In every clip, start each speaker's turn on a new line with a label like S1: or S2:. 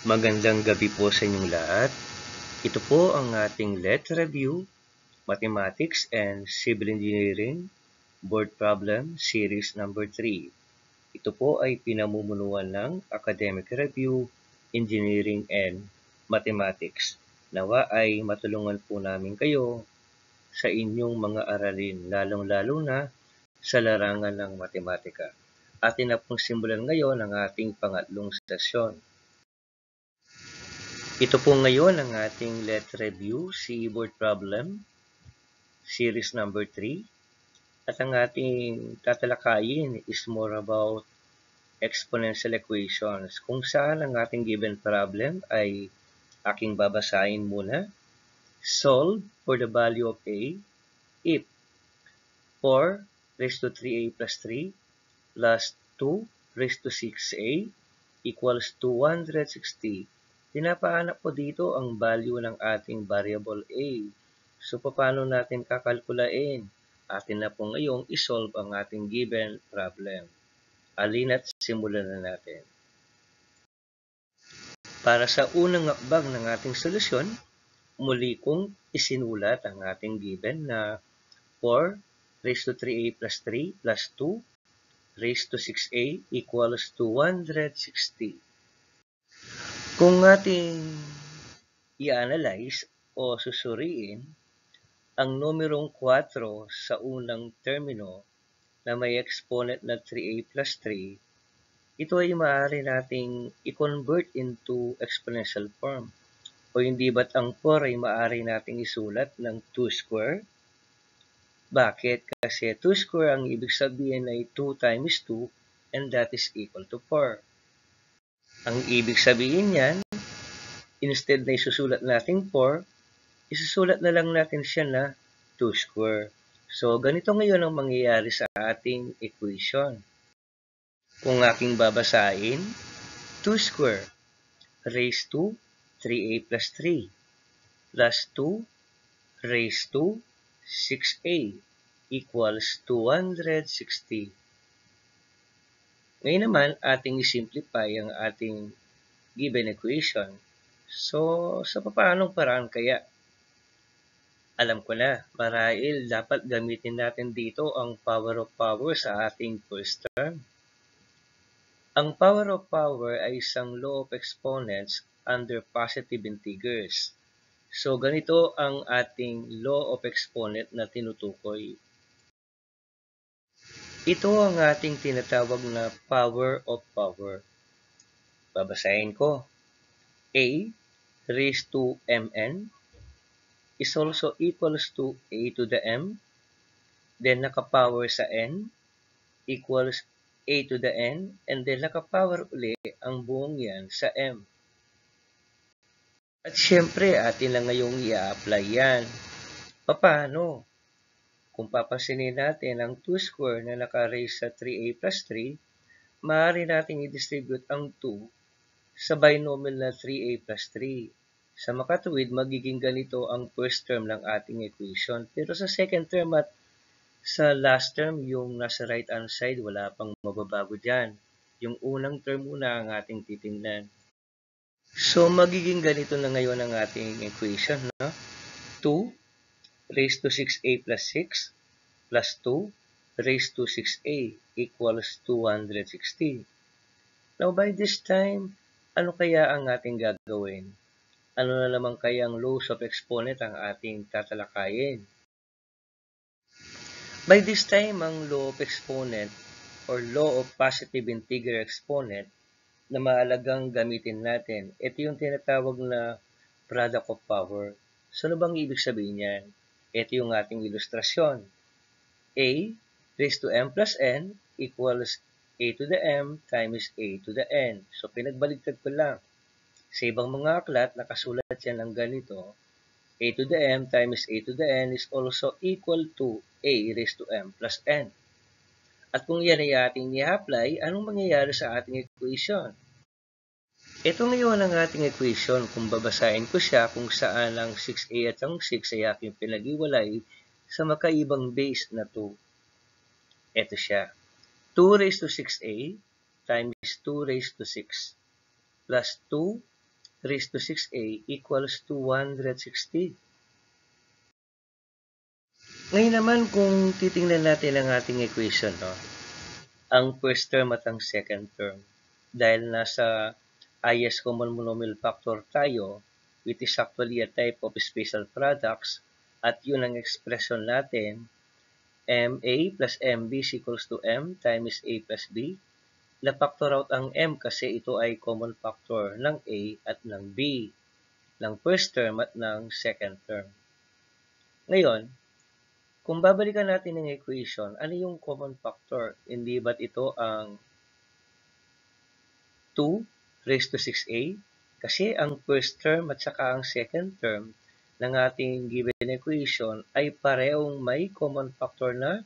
S1: Magandang gabi po sa inyong lahat. Ito po ang ating Let's Review Mathematics and Civil Engineering Board Problem Series number 3. Ito po ay pinamumunuan ng Academic Review, Engineering and Mathematics. Nawa ay matulungan po namin kayo sa inyong mga aralin, lalong-lalo na sa larangan ng matematika. Atin na pong simulan ngayon ang ating pangatlong sesyon. Ito po ngayon ang ating Let's Review CE Board Problem, Series number 3. At ang ating tatalakayin is more about exponential equations, kung saan ang ating given problem ay aking babasahin muna. Solve for the value of A if 4 raised to 3A plus 3 plus 2 raised to 6A equals 260. Pinapahanap po dito ang value ng ating variable A. So, paano natin kakalkulain? Atin na po ngayong isolve ang ating given problem. Alina't simulan na natin. Para sa unang hakbang ng ating solusyon, muli kong isinulat ang ating given na 4 raised to 3A plus 3 plus 2 raised to 6A equals 260. Kung ating i-analyze o susuriin ang numerong 4 sa unang termino na may exponent na 3A plus 3, ito ay maaari nating i-convert into exponential form. O hindi ba't ang 4 ay maaari nating isulat ng 2 square? Bakit? Kasi 2 square ang ibig sabihin ay 2 times 2 and that is equal to 4. Ang ibig sabihin niyan, instead na isusulat natin 4, isusulat na lang natin siya na 2 square. So, ganito ngayon ang mangyayari sa ating equation. Kung aking babasahin, 2 square raised to 3A plus 3 plus 2 raised to 6A equals 260. Ngayon naman, ating i-simplify ang ating given equation. So, sa paanong paraan kaya? Alam ko na, marahil dapat gamitin natin dito ang power of power sa ating first term. Ang power of power ay isang law of exponents under positive integers. So, ganito ang ating law of exponent na tinutukoy. Ito ang ating tinatawag na power of power. Babasahin ko. A raised to mn is also equals to a to the m, then nakapower sa n equals a to the n, and then nakapower uli ang buong yan sa m. At syempre, atin na ngayong i-apply yan. Paano? Kung papansinin natin ang 2 square na naka-raise sa 3a plus 3, maaari nating i-distribute ang 2 sa binomial na 3a plus 3. Sa makatuwid, magiging ganito ang first term ng ating equation. Pero sa second term at sa last term, yung nasa right hand side, wala pang mababago dyan. Yung unang term muna ang ating titingnan. So, magiging ganito na ngayon ang ating equation. No? 2 raised to 6a plus 6 plus 2 raised to 6a equals 260. Now, by this time, ano kaya ang ating gagawin? Ano na naman kayang laws of exponent ang ating tatalakayin? By this time, ang law of exponent or law of positive integer exponent na mahalagang gamitin natin, ito yung tinatawag na product of power. So, ano bang ibig sabihin yan? Ito yung ating ilustrasyon. A raised to m plus n equals a to the m times a to the n. So, pinagbaligtad ko lang. Sa ibang mga aklat, nakasulat yan ng ganito. A to the m times a to the n is also equal to a raised to m plus n. At kung yan ay ating i-apply, anong mangyayari sa ating equation? Ito ngayon ang ating equation. Kung babasahin ko siya kung saan ang 6a at ang 6 ay aking pinag-iwalay sa makaibang base na 2. Ito siya. 2 raised to 6a times 2 raised to 6 plus 2 raised to 6a equals 260. Ngayon naman kung titingnan natin ang ating equation, no? Ang first term at ang second term. Dahil nasa highest common monomial factor tayo, which is actually a type of special products, at yun ang expression natin, MA plus MB is equals to M times A plus B. Na-factor out ang M kasi ito ay common factor ng A at ng B, ng first term at ng second term. Ngayon, kung babalikan natin ang equation, ano yung common factor? Hindi ba't ito ang 2 raised to 6a? Kasi ang first term at saka ang second term ng ating given equation ay parehong may common factor na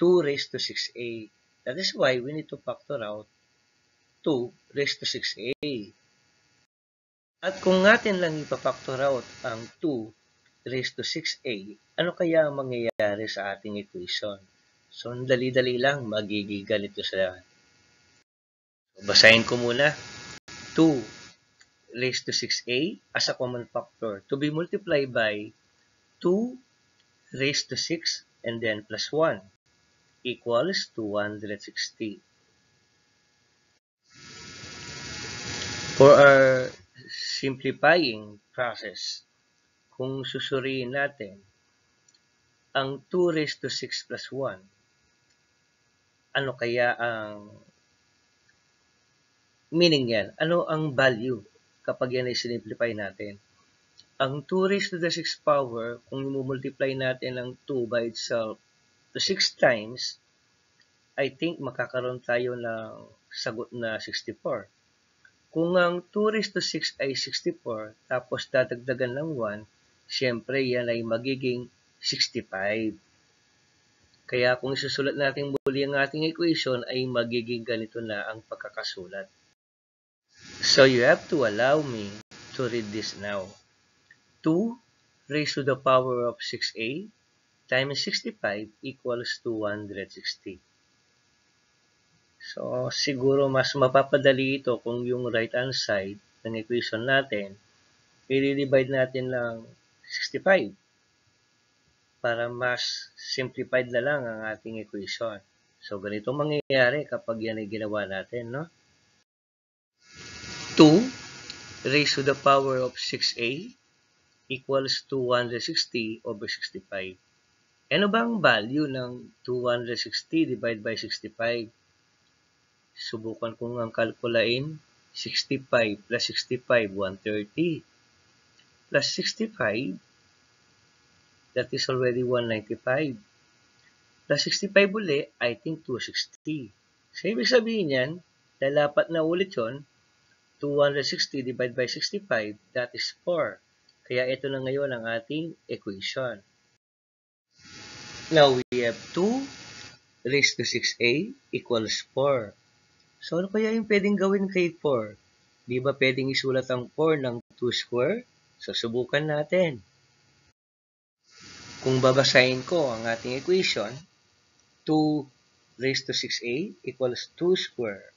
S1: 2 raised to 6a. That is why we need to factor out 2 raised to 6a. At kung natin lang ipapactor out ang 2 raised to 6a, ano kaya ang mangyayari sa ating equation? So, dali-dali lang, magiging ganito sila. So, basahin ko muna. 2 raised to 6a as a common factor to be multiplied by 2 raised to 6 and then plus 1 equals 260. For our simplifying process, kung susuriin natin ang 2 raised to 6 plus 1, ano kaya ang meaning yan? Ano ang value kapag yan ay sinimplify natin? Ang 2 raised to the 6 power, kung i-multiply natin ang 2 by itself to 6 times, I think makakaroon tayo ng sagot na 64. Kung ang 2 raised to 6 ay 64, tapos dadagdagan ng 1, siyempre yan ay magiging 65. Kaya kung isusulat natin muli ang ating equation, ay magiging ganito na ang pagkakasulat. So you have to allow me to read this now. 2 raised to the power of 6a times 65 equals 260. So, siguro mas mapapadali ito kung yung right hand side ng equation natin, i-divide natin ng 65 para mas simplified na lang ang ating equation. So, ganito mangyayari kapag yan ay ginawa natin, no? 2 raised to the power of 6a equals 260 over 65. Ano ba ang value ng 260 divided by 65? Subukan ko nga kalkulain. 65 plus 65, 130. Plus 65, that is already 195. Plus 65 uli, I think 260. So, ibig sabihin yan, dahil apat na ulit yun, 260 divided by 65, that is 4. Kaya ito na ngayon ang ating equation. Now, we have 2 raised to 6a equals 4. So, ano kaya yung pwedeng gawin kay 4? Di ba pwedeng isulat ang 4 ng 2 square? So, subukan natin. Kung babasahin ko ang ating equation, 2 raised to 6a equals 2 square.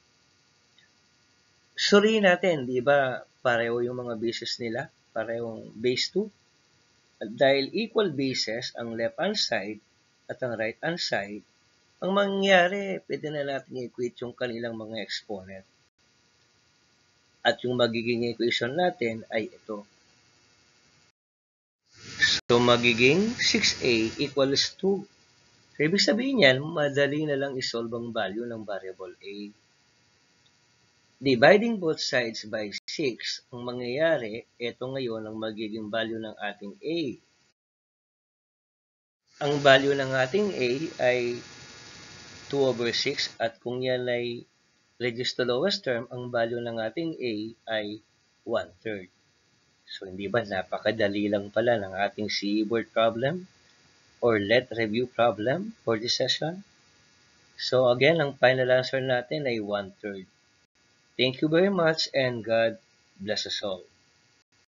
S1: Suriin natin, di ba pareho yung mga bases nila? Parehong base 2. At dahil equal bases ang left hand side at ang right hand side, ang mangyayari, pwede na natin i-equate yung kanilang mga exponent. At yung magiging equation natin ay ito. So, magiging 6a equals 2. So, ibig sabihin yan, madali na lang isolve ang value ng variable a. Dividing both sides by 6, ang mangyayari, ito ngayon ang magiging value ng ating a. Ang value ng ating a ay 2 over 6 at kung yan ay reduced to lowest term, ang value ng ating a ay 1/3. So, hindi ba napakadali lang pala ng ating CE board problem or let review problem for this session? So, again, ang final answer natin ay 1/3. Thank you very much and God bless us all.